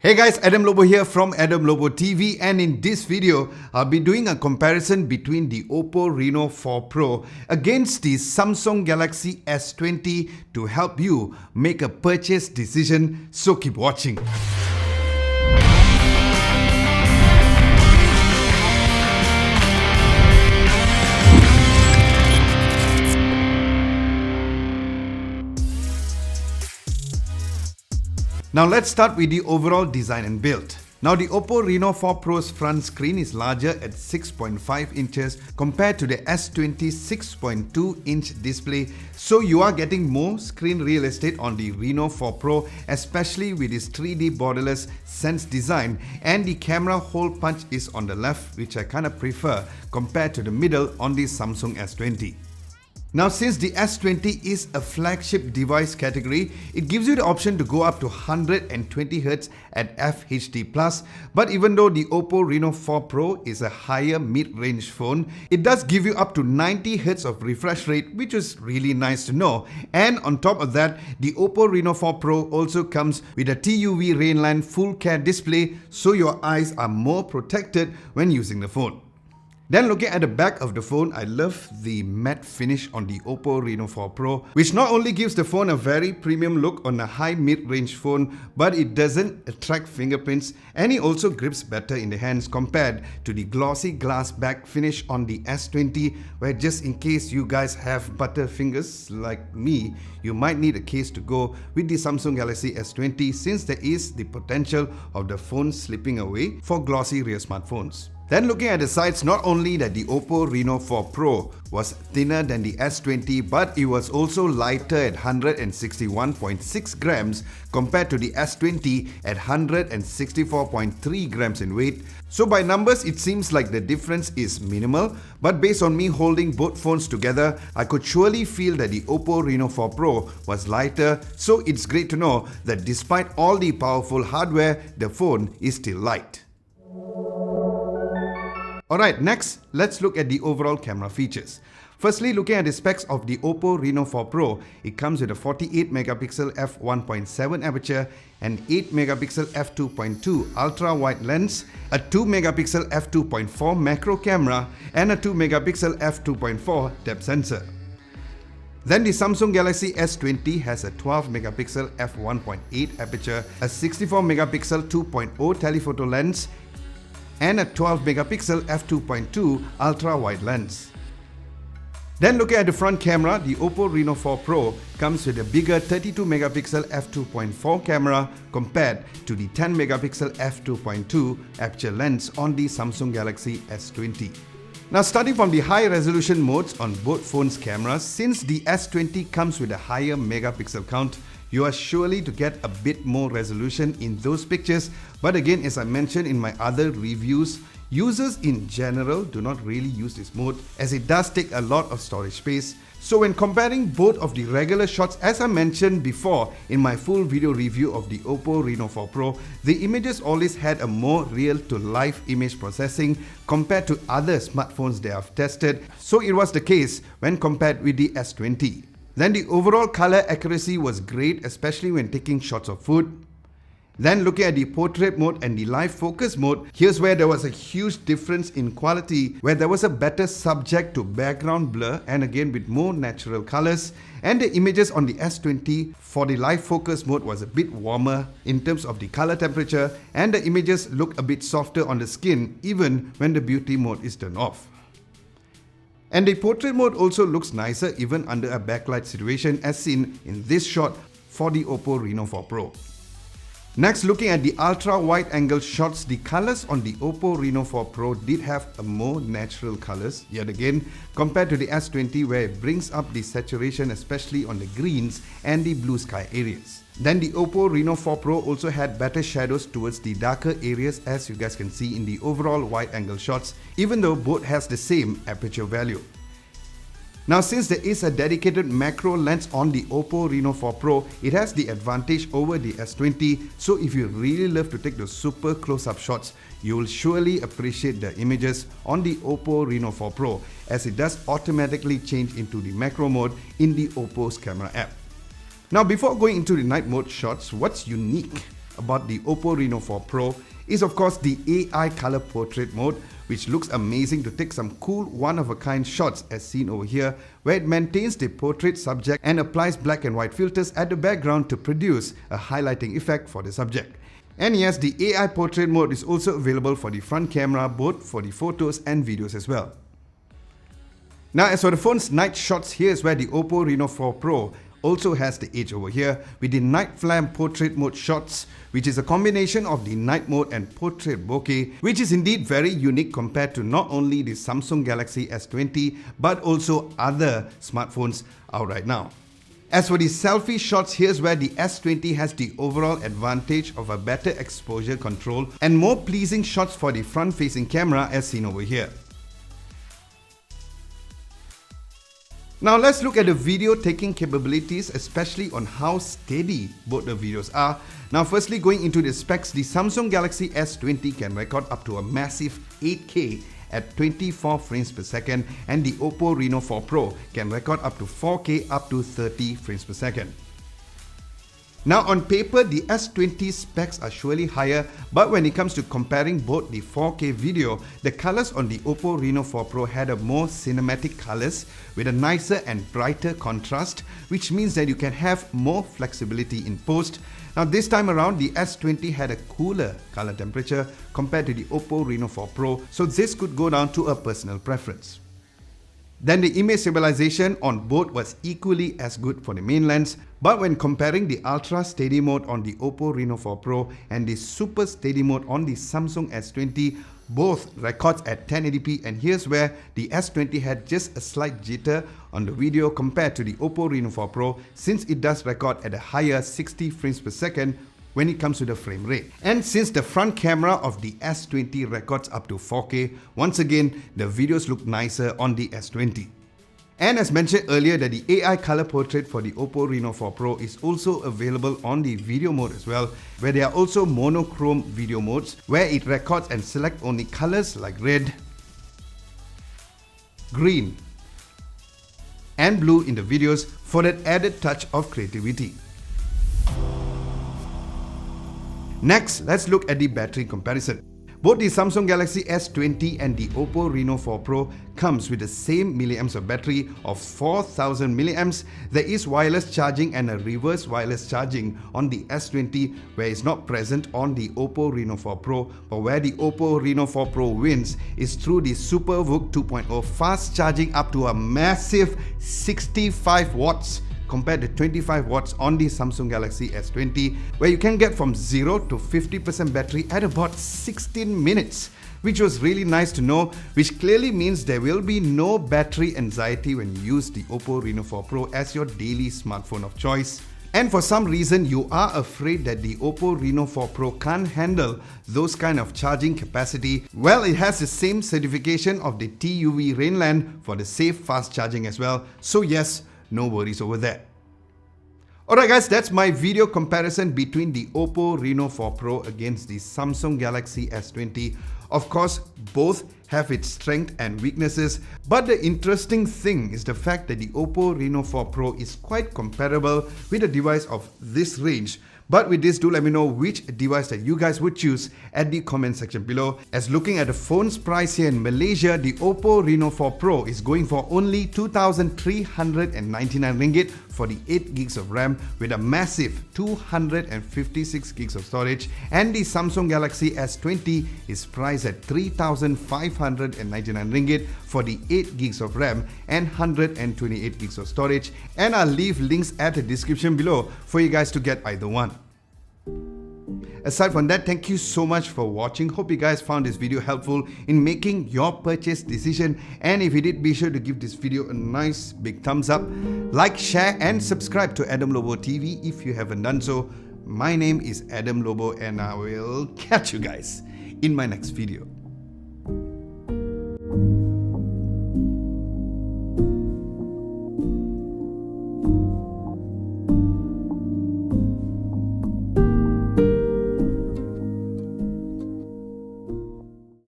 Hey guys, Adam Lobo here from Adam Lobo TV, and in this video, I'll be doing a comparison between the OPPO Reno4 Pro against the Samsung Galaxy S20 to help you make a purchase decision, so keep watching. Now let's start with the overall design and build. Now the OPPO Reno4 Pro's front screen is larger at 6.5 inches compared to the S20's 6.2-inch display, so you are getting more screen real estate on the Reno4 Pro, especially with its 3D borderless Sense design, and the camera hole punch is on the left, which I kinda prefer compared to the middle on the Samsung S20. Now, since the S20 is a flagship device category, it gives you the option to go up to 120Hz at FHD+, but even though the OPPO Reno4 Pro is a higher mid-range phone, it does give you up to 90Hz of refresh rate, which is really nice to know. And on top of that, the OPPO Reno4 Pro also comes with a TUV Rainline full care display, so your eyes are more protected when using the phone. Then looking at the back of the phone, I love the matte finish on the OPPO Reno4 Pro, which not only gives the phone a very premium look on a high mid-range phone, but it doesn't attract fingerprints, and it also grips better in the hands compared to the glossy glass back finish on the S20, where just in case you guys have butter fingers like me, you might need a case to go with the Samsung Galaxy S20, since there is the potential of the phone slipping away for glossy rear smartphones. Then looking at the sides, not only that the OPPO Reno4 Pro was thinner than the S20, but it was also lighter at 161.6 grams compared to the S20 at 164.3 grams in weight. So by numbers, it seems like the difference is minimal, but based on me holding both phones together, I could surely feel that the OPPO Reno4 Pro was lighter, so it's great to know that despite all the powerful hardware, the phone is still light. Alright, next, let's look at the overall camera features. Firstly, looking at the specs of the OPPO Reno4 Pro, it comes with a 48MP f1.7 aperture, an 8MP f2.2 ultra-wide lens, a 2MP f2.4 macro camera, and a 2MP f2.4 depth sensor. Then the Samsung Galaxy S20 has a 12MP f1.8 aperture, a 64MP 2.0 telephoto lens, and a 12MP f2.2 ultra-wide lens. Then looking at the front camera, the OPPO Reno4 Pro comes with a bigger 32MP f2.4 camera compared to the 10MP f2.2 aperture lens on the Samsung Galaxy S20. Now, starting from the high resolution modes on both phones' cameras, since the S20 comes with a higher megapixel count, you are surely to get a bit more resolution in those pictures, but again, as I mentioned in my other reviews, users in general do not really use this mode as it does take a lot of storage space. So when comparing both of the regular shots, as I mentioned before in my full video review of the OPPO Reno4 Pro, the images always had a more real-to-life image processing compared to other smartphones they have tested, so it was the case when compared with the S20. Then the overall color accuracy was great, especially when taking shots of food. Then looking at the portrait mode and the live focus mode, here's where there was a huge difference in quality, where there was a better subject to background blur and again with more natural colors, and the images on the S20 for the live focus mode was a bit warmer in terms of the color temperature, and the images look a bit softer on the skin even when the beauty mode is turned off. And the portrait mode also looks nicer even under a backlight situation, as seen in this shot for the OPPO Reno4 Pro. Next, looking at the ultra-wide angle shots, the colors on the OPPO Reno4 Pro did have a more natural colors yet again compared to the S20, where it brings up the saturation especially on the greens and the blue sky areas. Then the OPPO Reno4 Pro also had better shadows towards the darker areas, as you guys can see in the overall wide angle shots, even though both has the same aperture value. Now, since there is a dedicated macro lens on the OPPO Reno4 Pro, it has the advantage over the S20, so if you really love to take those super close-up shots, you will surely appreciate the images on the OPPO Reno4 Pro, as it does automatically change into the macro mode in the OPPO's camera app. Now, before going into the night mode shots, what's unique about the OPPO Reno4 Pro is of course the AI color portrait mode, which looks amazing to take some cool one-of-a-kind shots as seen over here, where it maintains the portrait subject and applies black and white filters at the background to produce a highlighting effect for the subject. And yes, the AI portrait mode is also available for the front camera, both for the photos and videos as well. Now as for the phone's night shots, here's where the OPPO Reno4 Pro also has the edge over here with the night flam portrait mode shots, which is a combination of the night mode and portrait bokeh, which is indeed very unique compared to not only the Samsung Galaxy S20 but also other smartphones out right now. As for the selfie shots, here's where the S20 has the overall advantage of a better exposure control and more pleasing shots for the front-facing camera as seen over here. Now let's look at the video taking capabilities, especially on how steady both the videos are. Now firstly, going into the specs, the Samsung Galaxy S20 can record up to a massive 8K at 24 frames per second, and the OPPO Reno4 Pro can record up to 4K up to 30 frames per second. Now on paper, the S20 specs are surely higher, but when it comes to comparing both the 4K video, the colors on the OPPO Reno4 Pro had a more cinematic colors with a nicer and brighter contrast, which means that you can have more flexibility in post. Now this time around, the S20 had a cooler color temperature compared to the OPPO Reno4 Pro, so this could go down to a personal preference. Then the image stabilization on both was equally as good for the main lens, but when comparing the Ultra Steady mode on the OPPO Reno4 Pro and the Super Steady mode on the Samsung S20, both records at 1080p, and here's where the S20 had just a slight jitter on the video compared to the OPPO Reno4 Pro, since it does record at a higher 60 frames per second when it comes to the frame rate. And since the front camera of the S20 records up to 4K, once again the videos look nicer on the S20. And as mentioned earlier, that the AI color portrait for the OPPO Reno4 Pro is also available on the video mode as well, where there are also monochrome video modes where it records and selects only colors like red, green and blue in the videos for that added touch of creativity. Next, let's look at the battery comparison. Both the Samsung Galaxy S20 and the OPPO Reno4 Pro comes with the same milliamps of battery of 4000 milliamps. There is wireless charging and a reverse wireless charging on the S20, where it's not present on the OPPO Reno4 Pro, but where the OPPO Reno4 Pro wins is through the SuperVOOC 2.0 fast charging up to a massive 65 watts compared to 25 watts on the Samsung Galaxy S20, where you can get from 0 to 50% battery at about 16 minutes, which was really nice to know, which clearly means there will be no battery anxiety when you use the OPPO Reno4 Pro as your daily smartphone of choice. And for some reason you are afraid that the OPPO Reno4 Pro can't handle those kind of charging capacity, well, it has the same certification of the TUV Rainland for the safe fast charging as well, so yes, no worries over that. Alright guys, that's my video comparison between the OPPO Reno4 Pro against the Samsung Galaxy S20. Of course, both have its strengths and weaknesses, but the interesting thing is the fact that the OPPO Reno4 Pro is quite comparable with a device of this range. But with this, do let me know which device that you guys would choose at the comment section below. As looking at the phone's price here in Malaysia, the OPPO Reno4 Pro is going for only 2,399 ringgit for the 8 gigs of RAM with a massive 256 gigs of storage, and the Samsung Galaxy S20 is priced at 3,599 ringgit for the 8 gigs of RAM and 128 gigs of storage, and I'll leave links at the description below for you guys to get either one. Aside from that, thank you so much for watching. Hope you guys found this video helpful in making your purchase decision, and if you did, be sure to give this video a nice big thumbs up, like, share and subscribe to Adam Lobo TV if you haven't done so. My name is Adam Lobo and I will catch you guys in my next video.